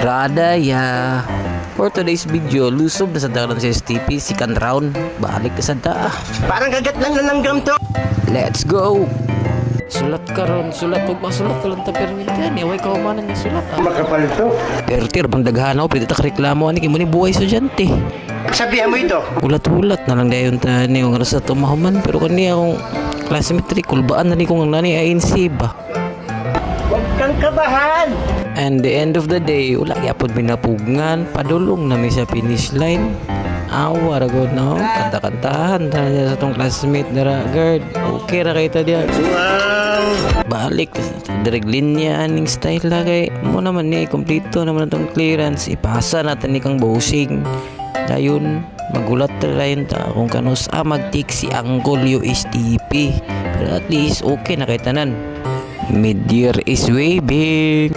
Radaya. For today's video, lusob na sa dalan sa STP, second round. Balik na sa daa. Parang kagat lang na langgam to. Let's go! Sulat ka ron, sulat. Huwag masulat ka lang ta permintan. Iway ka umanan niya sulat. Makapal to. Pero tir, bang daghanaw, pwede ta kareklamo. Ani, mo ni buhay estudyante. Sabihan mo ito. Ulat-ulat na lang dayon ta ni yung rasa tumahuman. Pero kani akong classmate, kulbaan na ni kong nani ANC ba? Huwag kang kabahan. And the end of the day, wala yapod minapugngan, padulong na may sa finish line. Awa rago no, kanta-kantahan tayo sa tong classmate na guard. Okay ra kay ta diya. Wow. Balik direct linya aning style la kay mo naman ni kompleto naman tong clearance, ipasa natin ni kang bossing. Dayon magulat talayon ta kung kanus magtik si Anggol USTP. Pero at least okay na kay tanan. Mid-year is waving.